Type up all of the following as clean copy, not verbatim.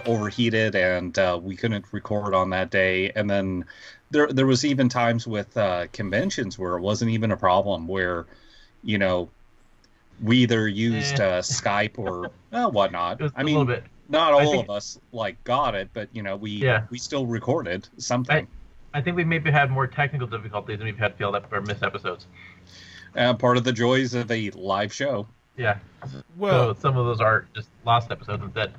overheated and we couldn't record on that day. And then there was even times with conventions where it wasn't even a problem, where, you know, we either used Skype or whatnot. Just I a little mean, bit. not I all think, of us like got it, but you know, yeah, we still recorded I something. I think we maybe had more technical difficulties than we've had failed or missed episodes. Part of the joys of a live show. Yeah. Well, So some of those are just lost episodes instead.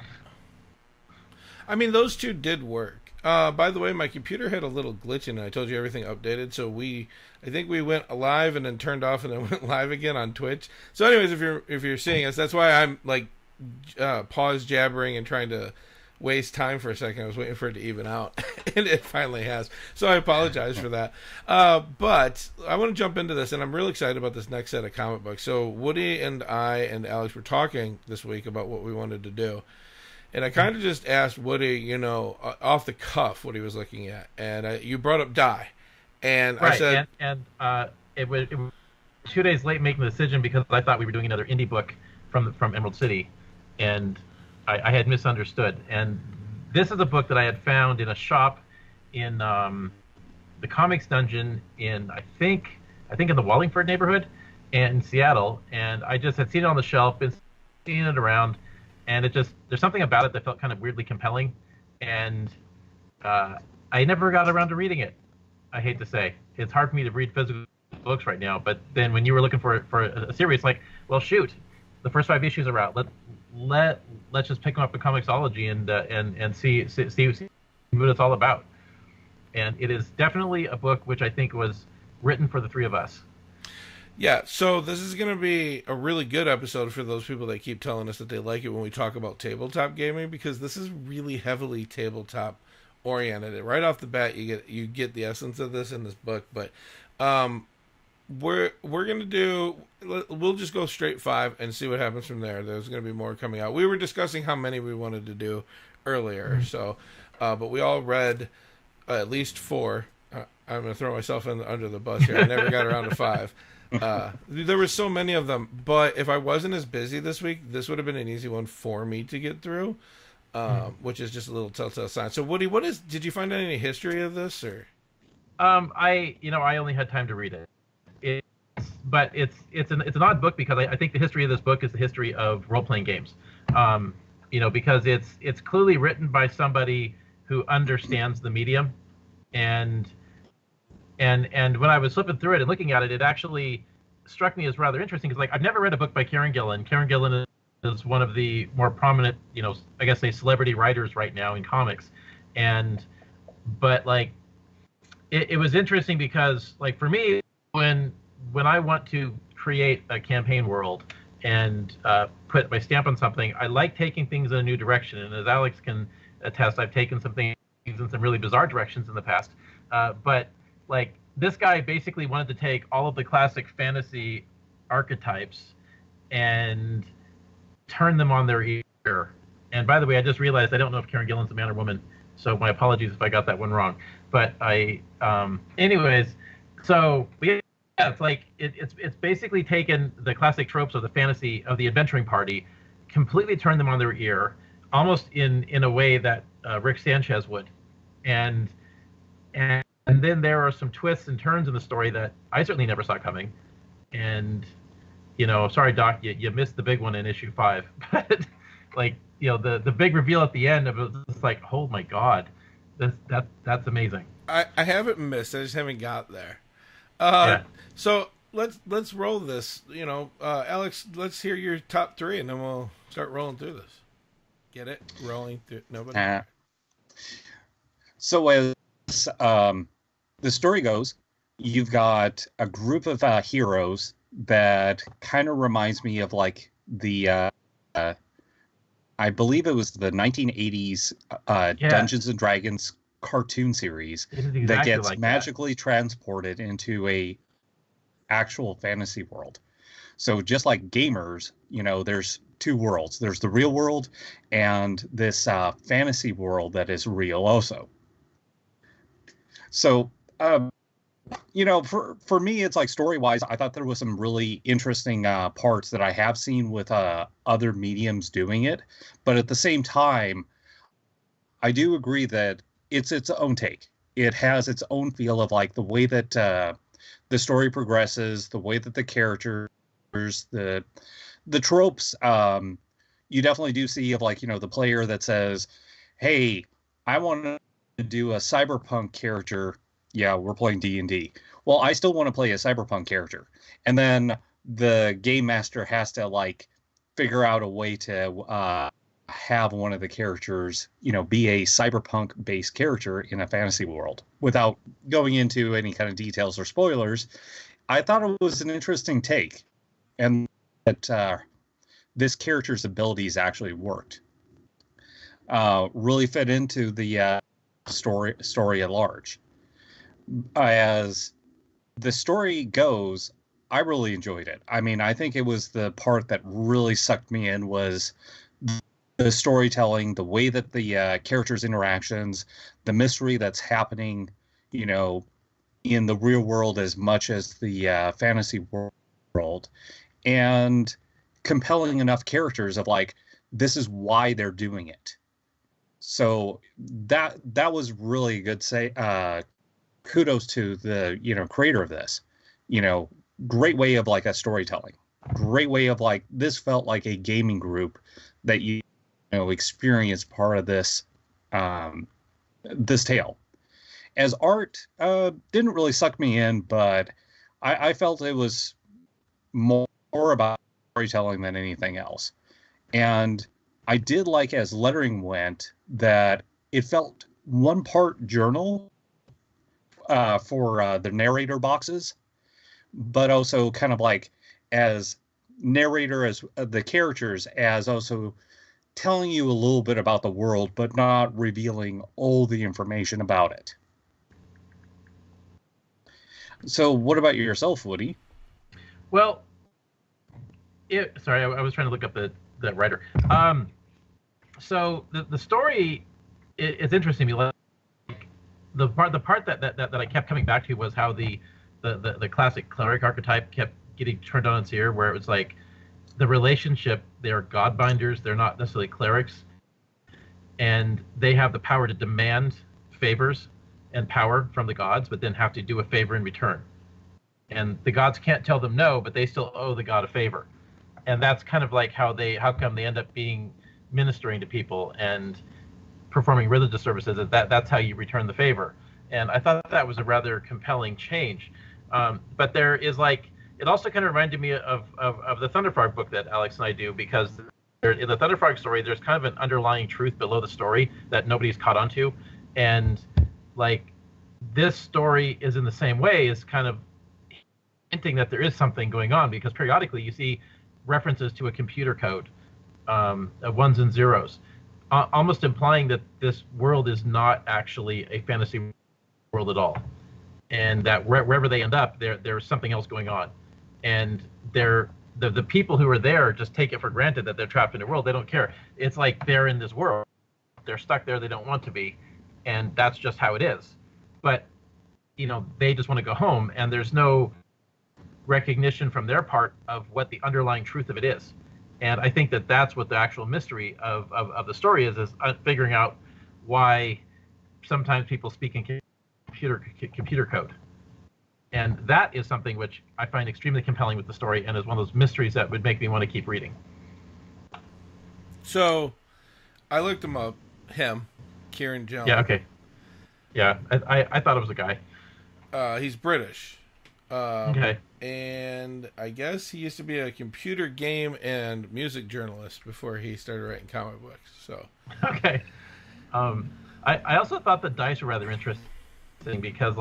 I mean, those two did work. By the way, my computer had a little glitch in it. I told you everything updated, so I think we went live and then turned off and then went live again on Twitch. So, anyways, if you're seeing us, that's why I'm like pause jabbering and trying to waste time for a second. I was waiting for it to even out, and it finally has. So I apologize for that. But I want to jump into this, and I'm really excited about this next set of comic books. So Woody and I and Alex were talking this week about what we wanted to do. And I kind of just asked Woody, you know, off the cuff, what he was looking at. And you brought up Die. And Right, I said... it was 2 days late making the decision because I thought we were doing another indie book from Emerald City, and I had misunderstood. And this is a book that I had found in a shop in the Comics Dungeon in I think in the Wallingford neighborhood in Seattle, and I just had seen it on the shelf, been seeing it around, and there's something about it that felt kind of weirdly compelling, and I never got around to reading it. I hate to say, it's hard for me to read physical books right now. But then when you were looking for a series, like, well, shoot, the first 5 issues are out. Let's just pick them up in Comixology and see what it's all about. And it is definitely a book which I think was written for the three of us. Yeah, so this is going to be a really good episode for those people that keep telling us that they like it when we talk about tabletop gaming, because this is really heavily tabletop oriented. Right off the bat, you get the essence of this in this book. But we're going to do, we'll just go straight 5 and see what happens from there. There's going to be more coming out. We were discussing how many we wanted to do earlier, so but we all read at least 4. I'm going to throw myself under the bus here. I never got around to 5. There were so many of them, but if I wasn't as busy this week, this would have been an easy one for me to get through, which is just a little telltale sign. So Woody, did you find any history of this, or? I only had time to read it. But it's an odd book because I think the history of this book is the history of role-playing games. Because it's clearly written by somebody who understands the medium, and when I was flipping through it and looking at it, it actually struck me as rather interesting because, like, I've never read a book by Karen Gillan. Karen Gillan is one of the more prominent, I guess, celebrity writers right now in comics, but like, it was interesting because, like, for me, when I want to create a campaign world and put my stamp on something, I like taking things in a new direction. And as Alex can attest, I've taken some things in some really bizarre directions in the past, but like, this guy basically wanted to take all of the classic fantasy archetypes and turn them on their ear. And by the way, I just realized I don't know if Karen Gillan's a man or woman, so my apologies if I got that one wrong. But anyways, so yeah, it's like it's basically taken the classic tropes of the fantasy of the adventuring party, completely turned them on their ear, almost in a way that Rick Sanchez would, and then there are some twists and turns in the story that I certainly never saw coming. And, sorry, Doc, you missed the big one in issue 5. But, like, the big reveal at the end of it was just like, oh my God, that's amazing. I haven't missed. I just haven't got there. Yeah. So let's roll this. Alex, let's hear your top 3, and then we'll start rolling through this. Get it? Rolling through. Nobody. So as the story goes, you've got a group of heroes that kind of reminds me of, like, the I believe it was the 1980s Dungeons and Dragons cartoon series Exactly that gets like magically transported into a actual fantasy world. So just like gamers, there's 2 worlds. There's the real world and this fantasy world that is real also. So, for me, it's like, story-wise, I thought there was some really interesting parts that I have seen with other mediums doing it. But at the same time, I do agree that it's its own take. It has its own feel of like the way that the story progresses, the way that the characters, the the tropes. You definitely do see of like the player that says, "Hey, I want to do a cyberpunk character." Yeah, we're playing D&D. Well, I still want to play a cyberpunk character, and then the game master has to like figure out a way to have one of the characters, be a cyberpunk based character in a fantasy world without going into any kind of details or spoilers. I thought it was an interesting take, and that this character's abilities actually worked. Really fit into the story at large. As the story goes, I really enjoyed it. I mean, I think it was the part that really sucked me in was the storytelling, the way that the characters' interactions, the mystery that's happening, in the real world as much as the fantasy world, and compelling enough characters of like, this is why they're doing it. So that was really good. Kudos to the creator of this. Great way of like a storytelling. Great way of like this felt like a gaming group that experienced part of this this tale. As art, didn't really suck me in, but I felt it was more about storytelling than anything else. And I did like, as lettering went, that it felt one part journal for the narrator boxes, but also kind of like as narrator as the characters, as also telling you a little bit about the world, but not revealing all the information about it. So what about yourself, Woody? Well, sorry, I was trying to look up the writer. So the story is interesting. Like the part that I kept coming back to was how the classic cleric archetype kept getting turned on its ear, where it was like the relationship, they're godbinders, they're not necessarily clerics, and they have the power to demand favors and power from the gods, but then have to do a favor in return. And the gods can't tell them no, but they still owe the god a favor. And that's kind of like how come they end up being ministering to people and performing religious services. That's how you return the favor. And I thought that was a rather compelling change. But there is like, it also kind of reminded me of the Thunderfrog book that Alex and I do, because in the Thunderfrog story, there's kind of an underlying truth below the story that nobody's caught onto. And like this story is in the same way, is kind of hinting that there is something going on, because periodically you see references to a computer code of ones and zeros, almost implying that this world is not actually a fantasy world at all, and that wherever they end up, there's something else going on, and the people who are there just take it for granted that they're trapped in a world. They don't care. It's like they're in this world, they're stuck there, they don't want to be, and that's just how it is. But they just want to go home, and there's no recognition from their part of what the underlying truth of it is. And I think that that's what the actual mystery of the story is figuring out why sometimes people speak in computer code. And that is something which I find extremely compelling with the story, and is one of those mysteries that would make me want to keep reading. So I looked him up, Kieran Jones. Yeah, okay. Yeah, I thought it was a guy. He's British. Okay. And I guess he used to be a computer game and music journalist before he started writing comic books. So okay. I also thought the dice were rather interesting, because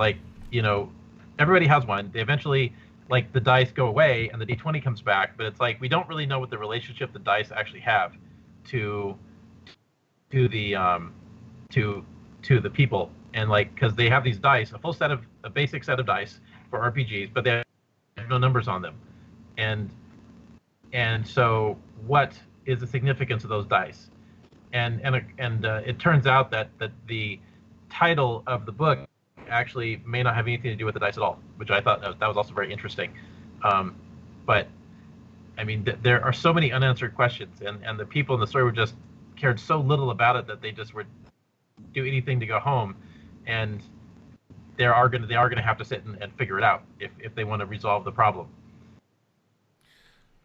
everybody has one. They eventually, like, the dice go away and the D20 comes back, but it's like we don't really know what the relationship the dice actually have to the people, and like, because they have these dice, a basic set of dice for RPGs, but they have no numbers on them, and so what is the significance of those dice? And it turns out that the title of the book actually may not have anything to do with the dice at all, which I thought that was also very interesting. But I mean, there are so many unanswered questions, and the people in the story were just cared so little about it that they just were do anything to go home, and they are gonna have to sit and figure it out if they want to resolve the problem.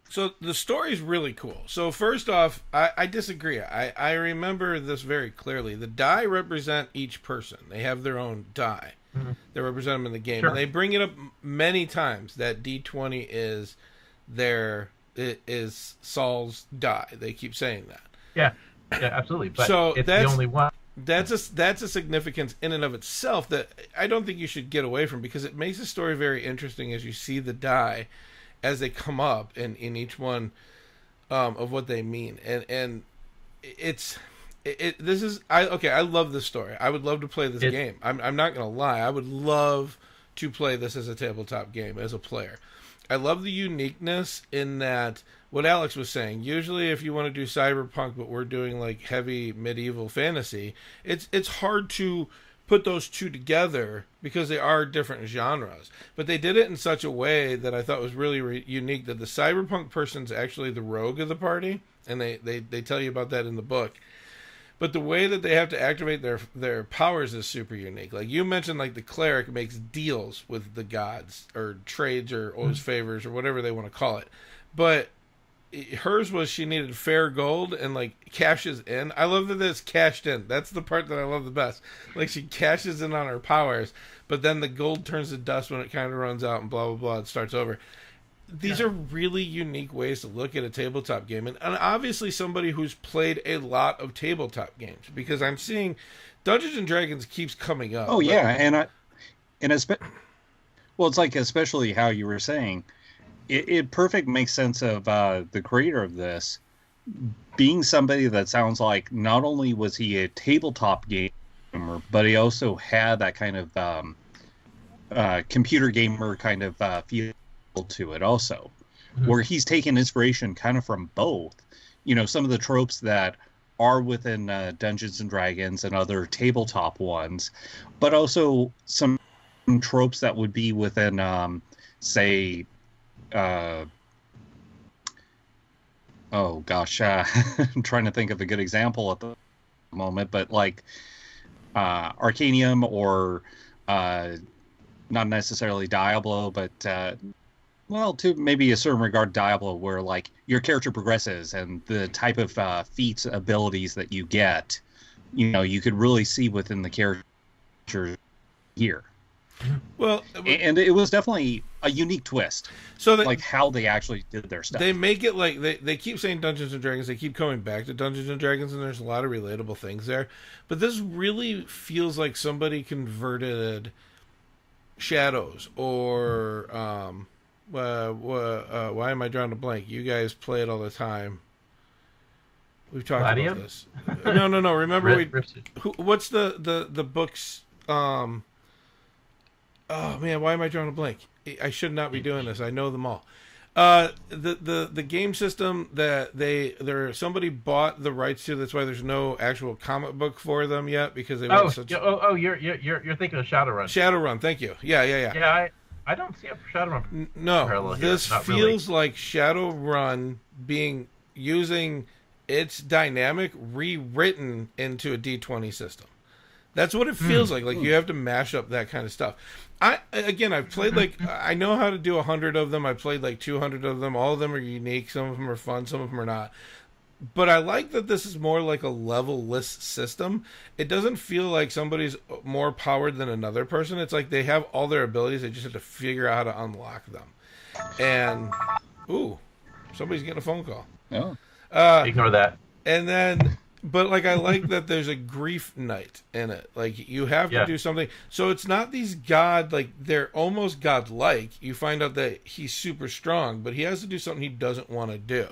So the story's really cool. So first off, I disagree. I remember this very clearly. The die represent each person. They have their own die. Mm-hmm. They represent them in the game. Sure. And they bring it up many times that D20 is Saul's die. They keep saying that. Yeah, absolutely. But so it's the only one. That's a significance in and of itself that I don't think you should get away from, because it makes the story very interesting as you see the die as they come up in each one of what they mean. And I love this story. I would love to play this game. I'm not going to lie. I would love to play this as a tabletop game as a player. I love the uniqueness in that, what Alex was saying, usually if you want to do cyberpunk but we're doing like heavy medieval fantasy, it's hard to put those two together because they are different genres. But they did it in such a way that I thought was really unique, that the cyberpunk person's actually the rogue of the party, and they tell you about that in the book. But the way that they have to activate their powers is super unique. Like you mentioned, like the cleric makes deals with the gods, or trades, or owes favors, or whatever they want to call it. But hers was, she needed fair gold and like cashes in. I love that it's cashed in. That's the part that I love the best. Like she cashes in on her powers, but then the gold turns to dust when it kind of runs out and blah, blah, blah. It starts over. These are really unique ways to look at a tabletop game. And obviously somebody who's played a lot of tabletop games, because I'm seeing Dungeons and Dragons keeps coming up. Oh, yeah. Well, it's like, especially how you were saying, it perfect makes sense of the creator of this being somebody that sounds like not only was he a tabletop gamer, but he also had that kind of computer gamer kind of feel to it also, where he's taken inspiration kind of from both. You know, some of the tropes that are within Dungeons and Dragons and other tabletop ones, but also some tropes that would be within, say, oh gosh, I'm trying to think of a good example at the moment, but like Arcanium, or not necessarily Diablo, but well, to maybe a certain regard Diablo, where like your character progresses and the type of feats, abilities that you get, you know, you could really see within the character here. Well, and it was definitely a unique twist. So like how they actually did their stuff. They make it like they keep saying Dungeons and Dragons. They keep coming back to Dungeons and Dragons, and there's a lot of relatable things there. But this really feels like somebody converted Shadows, or why am I drawing a blank? You guys play it all the time. We've talked about this. No. Remember what's the books? Oh man, why am I drawing a blank? I should not be doing this. I know them all. The game system that somebody bought the rights to. That's why there's no actual comic book for them yet, because they you're thinking of Shadowrun. Shadowrun, thank you. Yeah. Yeah, I don't see a Shadowrun. No, this feels like Shadowrun using its dynamic rewritten into a D20 system. That's what it feels like. Like you have to mash up that kind of stuff. I've played I know how to do 100 of them. I played like 200 of them. All of them are unique. Some of them are fun. Some of them are not. But I like that this is more like a level-less system. It doesn't feel like somebody's more powered than another person. It's like they have all their abilities. They just have to figure out how to unlock them. And, somebody's getting a phone call. Oh. Ignore that. And then... But, like, I like that there's a grief night in it. Like, you have to do something. So it's not these they're almost godlike. You find out that he's super strong, but he has to do something he doesn't want to do.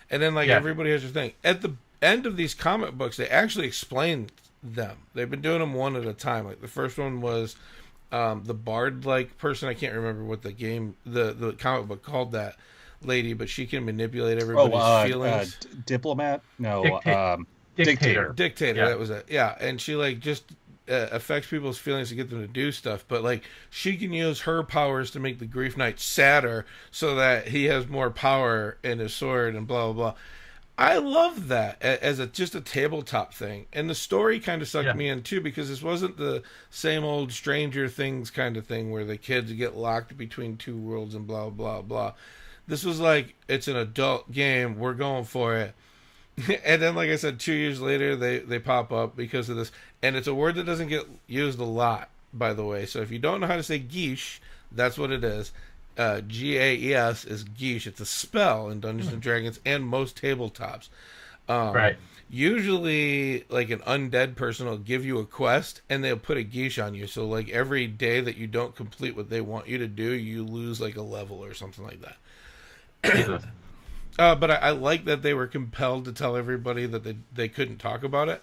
And then, everybody has their thing. At the end of these comic books, they actually explain them. They've been doing them one at a time. Like, the first one was the bard-like person. I can't remember what the comic book called that lady, but she can manipulate everybody's feelings. Diplomat? No, Dictator. Dictator, that was it. Yeah, and she just affects people's feelings to get them to do stuff. But she can use her powers to make the Grief Knight sadder, so that he has more power in his sword and blah blah blah. I love that as just a tabletop thing, and the story kind of sucked Yeah. me in too, because this wasn't the same old Stranger Things kind of thing where the kids get locked between two worlds and blah blah blah. This was like, it's an adult game, we're going for it. And then, like I said, 2 years later they pop up because of this, and it's a word that doesn't get used a lot, by the way. So if you don't know how to say geesh, that's what it is. GAES is geesh. It's a spell in Dungeons and Dragons and most tabletops. Right. Usually, like, an undead person will give you a quest and they'll put a geesh on you. So, like, every day that you don't complete what they want you to do, you lose like a level or something like that. Jesus. But I like that they were compelled to tell everybody that they couldn't talk about it,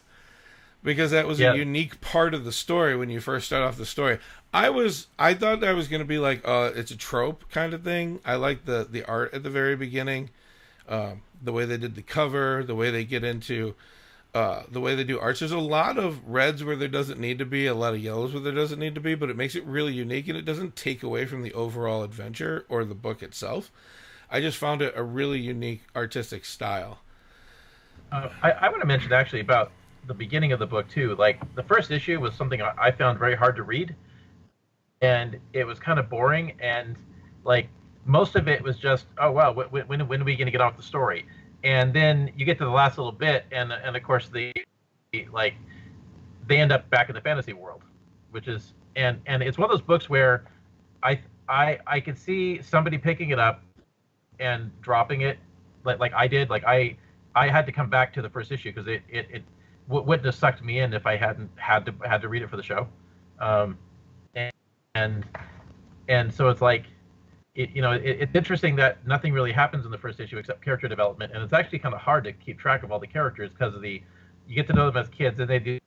because that was Yeah. a unique part of the story when you first start off the story. I thought I was going to be like, it's a trope kind of thing. I like the art at the very beginning, the way they did the cover, the way they get into, the way they do arts. There's a lot of reds where there doesn't need to be, a lot of yellows where there doesn't need to be, but it makes it really unique, and it doesn't take away from the overall adventure or the book itself. I just found it a really unique artistic style. I want to mention actually about the beginning of the book too. Like, the first issue was something I found very hard to read, and it was kind of boring, and like most of it was just, oh wow, when are we going to get off the story? And then you get to the last little bit, and of course like they end up back in the fantasy world, which is, and it's one of those books where I could see somebody picking it up and dropping it, like I did. Like I had to come back to the first issue because it wouldn't have sucked me in if I hadn't had to read it for the show. And so it's like, it's interesting that nothing really happens in the first issue except character development, and it's actually kind of hard to keep track of all the characters because of you get to know them as kids, and they do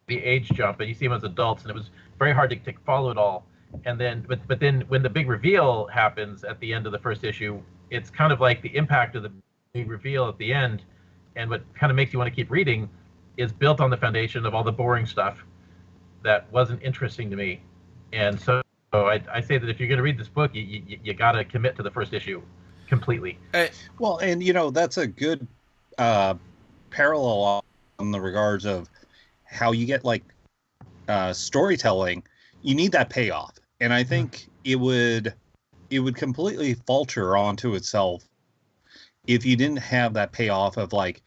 the age jump, and you see them as adults, and it was very hard to follow it all. And then, but then when the big reveal happens at the end of the first issue, it's kind of like the impact of the big reveal at the end, and what kind of makes you want to keep reading is built on the foundation of all the boring stuff that wasn't interesting to me. And so I say that if you're going to read this book, you got to commit to the first issue completely. Well, and that's a good parallel on the regards of how you get like storytelling. You need that payoff, and I think it would completely falter onto itself if you didn't have that payoff of, like,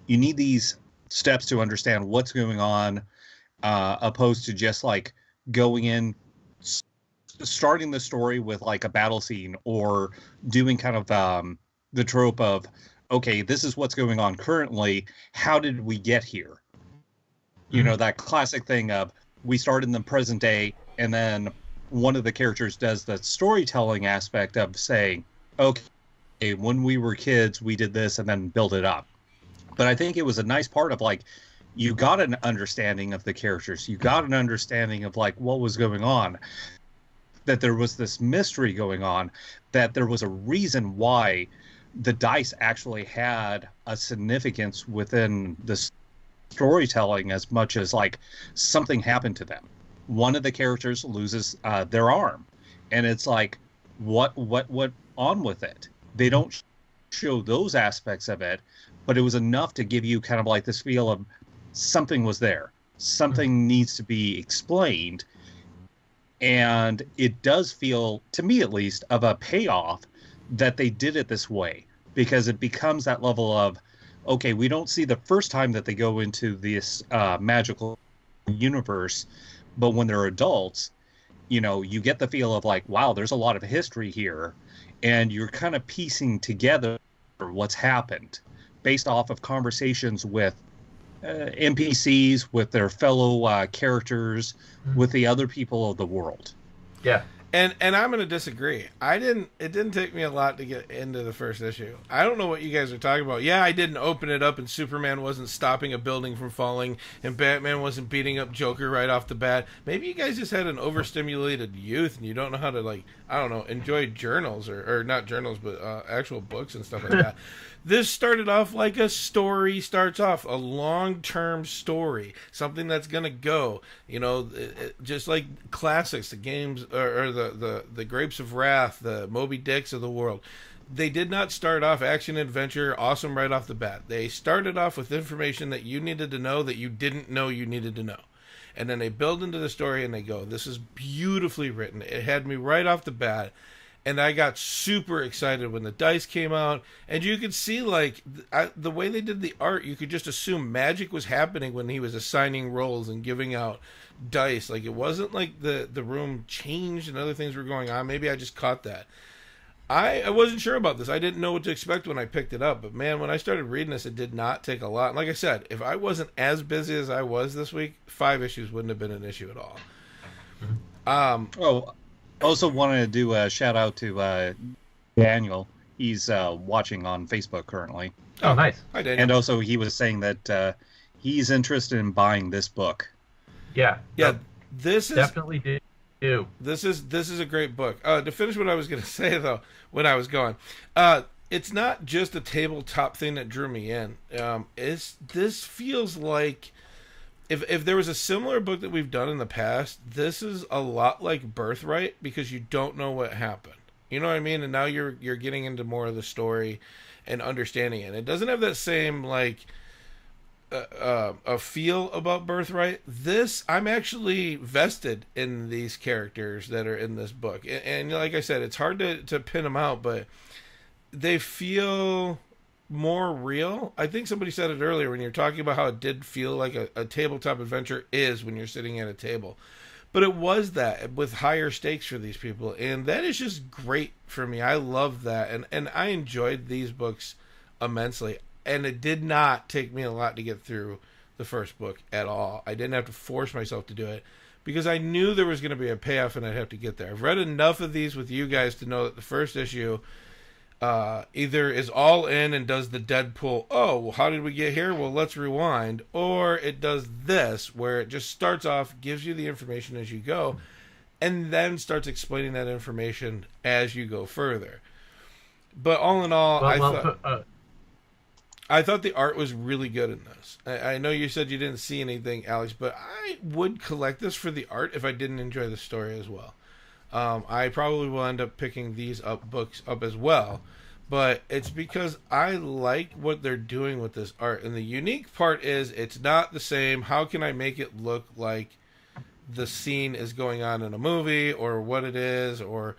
you need these steps to understand what's going on, opposed to just like going in, starting the story with like a battle scene, or doing kind of the trope of, okay, this is what's going on currently, how did we get here? That classic thing of, we start in the present day, and then one of the characters does the storytelling aspect of saying, okay, when we were kids, we did this, and then build it up. But I think it was a nice part of, like, you got an understanding of the characters. You got an understanding of, like, what was going on. That there was this mystery going on. That there was a reason why the dice actually had a significance within the storytelling, as much as, like, something happened to them. One of the characters loses their arm, and it's like, what on with it? They don't show those aspects of it, but it was enough to give you kind of like this feel of something was there. Something needs to be explained, and it does feel, to me at least, of a payoff that they did it this way, because it becomes that level of, okay, we don't see the first time that they go into this magical universe. But when they're adults, you get the feel of, like, wow, there's a lot of history here. And you're kind of piecing together what's happened based off of conversations with NPCs, with their fellow characters, with the other people of the world. Yeah. And I'm going to disagree. It didn't take me a lot to get into the first issue. I don't know what you guys are talking about. Yeah, I didn't open it up and Superman wasn't stopping a building from falling and Batman wasn't beating up Joker right off the bat. Maybe you guys just had an overstimulated youth and you don't know how to, like, I don't know, enjoy journals or not journals, but actual books and stuff like that. This started off like a story starts off, a long-term story, something that's going to go, just like classics, the games, or the Grapes of Wrath, the Moby Dicks of the world. they did not start off action adventure awesome right off the bat. They started off with information that you needed to know that you didn't know you needed to know. And then they build into the story and they go, this is beautifully written. It had me right off the bat. And I got super excited when the dice came out. And you could see, like, the way they did the art, you could just assume magic was happening when he was assigning rolls and giving out dice. Like, it wasn't like the room changed and other things were going on. Maybe I just caught that. I wasn't sure about this. I didn't know what to expect when I picked it up. But, man, when I started reading this, it did not take a lot. And like I said, if I wasn't as busy as I was this week, 5 issues wouldn't have been an issue at all. Also wanted to do a shout out to Daniel. He's watching on Facebook currently. Oh, nice. Hi, Daniel. And also he was saying that he's interested in buying this book. Yeah. This is definitely do. This is a great book. To finish what I was going to say, though, when I was going, it's not just a tabletop thing that drew me in. This feels like if there was a similar book that we've done in the past, this is a lot like Birthright because you don't know what happened. You know what I mean? And now you're getting into more of the story and understanding it. It doesn't have that same like a feel about Birthright. This, I'm actually vested in these characters that are in this book, and like I said, it's hard to pin them out, but they feel more real. I think somebody said it earlier when you're talking about how it did feel like a tabletop adventure is when you're sitting at a table. But it was that with higher stakes for these people, and that is just great for me. I love that, and I enjoyed these books immensely, and it did not take me a lot to get through the first book at all. I didn't have to force myself to do it because I knew there was going to be a payoff and I'd have to get there. I've read enough of these with you guys to know that the first issue either is all in and does the Deadpool, oh, well, how did we get here? Well, let's rewind. Or it does this, where it just starts off, gives you the information as you go, and then starts explaining that information as you go further. But all in all, I thought the art was really good in this. I know you said you didn't see anything, Alex, but I would collect this for the art if I didn't enjoy the story as well. I probably will end up picking these books up as well, but it's because I like what they're doing with this art. And the unique part is it's not the same. How can I make it look like the scene is going on in a movie or what it is? Or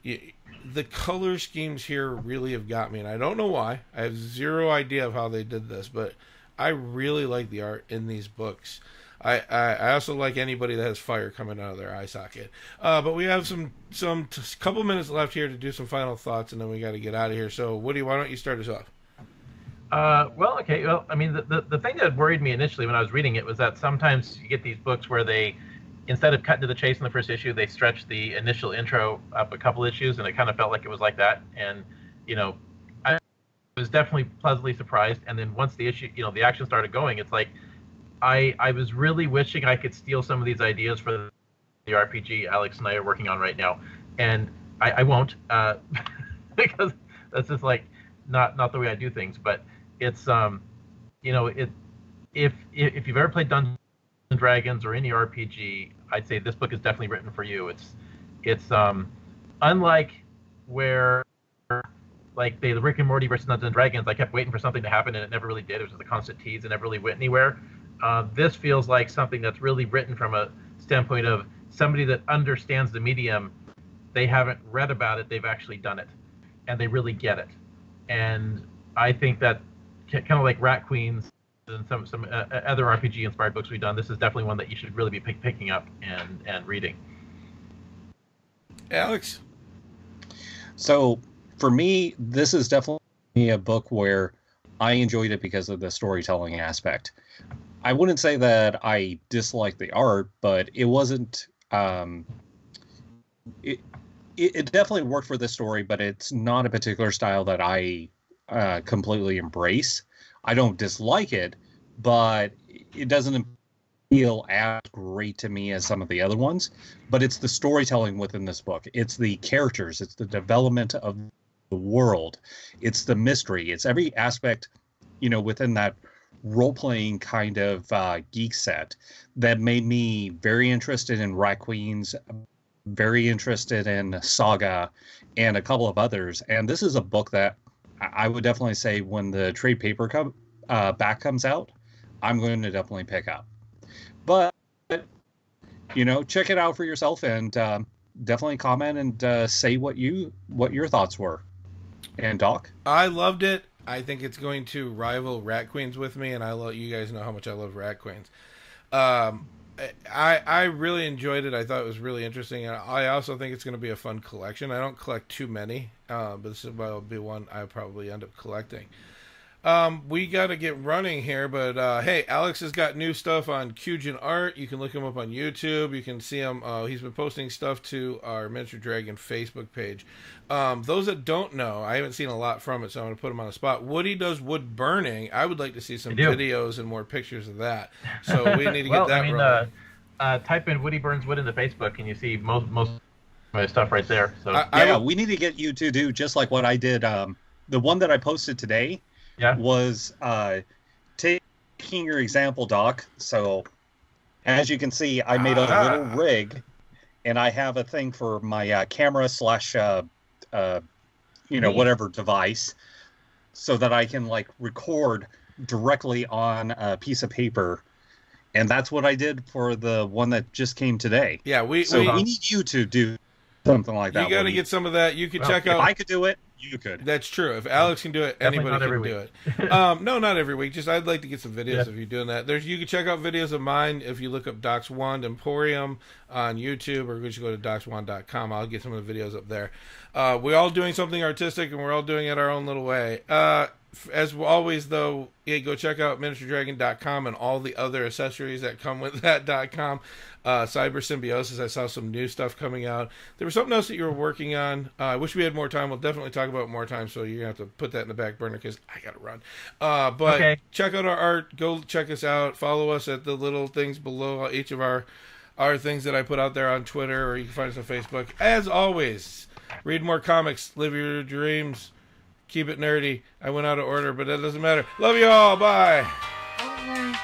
the color schemes here really have got me, and I don't know why. I have zero idea of how they did this, but I really like the art in these books. I also like anybody that has fire coming out of their eye socket. But we have some couple minutes left here to do some final thoughts, and then we got to get out of here. So, Woody, why don't you start us off? Well, okay. Well, I mean, the thing that worried me initially when I was reading it was that sometimes you get these books where they, instead of cutting to the chase in the first issue, they stretch the initial intro up a couple issues, and it kind of felt like it was like that. And, I was definitely pleasantly surprised. And then once the issue, the action started going, it's like, I was really wishing I could steal some of these ideas for the RPG Alex and I are working on right now, and I won't because that's just like not the way I do things. But it's if you've ever played Dungeons and Dragons or any RPG, I'd say this book is definitely written for you. It's unlike where like the Rick and Morty versus Dungeons and Dragons, I kept waiting for something to happen and it never really did. It was just a constant tease and never really went anywhere. This feels like something that's really written from a standpoint of somebody that understands the medium. They haven't read about it, they've actually done it, and they really get it. And I think that kind of like Rat Queens and some other RPG-inspired books we've done, this is definitely one that you should really be picking up and reading. Alex? So, for me, this is definitely a book where I enjoyed it because of the storytelling aspect. I wouldn't say that I disliked the art, but it wasn't. It definitely worked for the story, but it's not a particular style that I completely embrace. I don't dislike it, but it doesn't feel as great to me as some of the other ones. But it's the storytelling within this book. It's the characters. It's the development of the world. It's the mystery. It's every aspect, within that role-playing kind of geek set that made me very interested in Rat Queens, very interested in Saga and a couple of others. And this is a book that I would definitely say when the trade back comes out, I'm going to definitely pick up. But, check it out for yourself and definitely comment and say what your thoughts were. And Doc? I loved it. I think it's going to rival Rat Queens with me, and I let you guys know how much I love Rat Queens. I really enjoyed it. I thought it was really interesting, and I also think it's going to be a fun collection. I don't collect too many, but this will be one I probably end up collecting. We got to get running here, but hey, Alex has got new stuff on Cujin Art. You can look him up on YouTube. You can see him. He's been posting stuff to our Miniature Dragon Facebook page. Those that don't know, I haven't seen a lot from it, so I'm going to put him on the spot. Woody does wood burning. I would like to see some videos and more pictures of that. So we need to get that rolling. Type in Woody Burns Wood into Facebook, and you see most of my stuff right there. So we need to get you to do just like what I did. The one that I posted today. Yeah. Was taking your example, Doc. So, as you can see, I made a little rig, and I have a thing for my camera / whatever device, so that I can record directly on a piece of paper, and that's what I did for the one that just came today. Yeah, we need you to do something like that. You got to get some of that. You can check out. If I could do it. You could. That's true. If Alex can do it, anybody can do it. No, not every week. Just I'd like to get some videos of you doing that. You can check out videos of mine if you look up Doc's Wand Emporium on YouTube, or just go to docswand.com. I'll get some of the videos up there. We're all doing something artistic, and we're all doing it our own little way. As always, though, go check out miniaturedragon.com and all the other accessories that come with that.com. Cyber Symbiosis, I saw some new stuff coming out. There was something else that you were working on. I wish we had more time. We'll definitely talk about it more time, so you're going to have to put that in the back burner because I got to run. But check out our art. Go check us out. Follow us at the little things below each of our things that I put out there on Twitter, or you can find us on Facebook. As always, read more comics. Live your dreams. Keep it nerdy. I went out of order, but that doesn't matter. Love you all. Bye. Bye.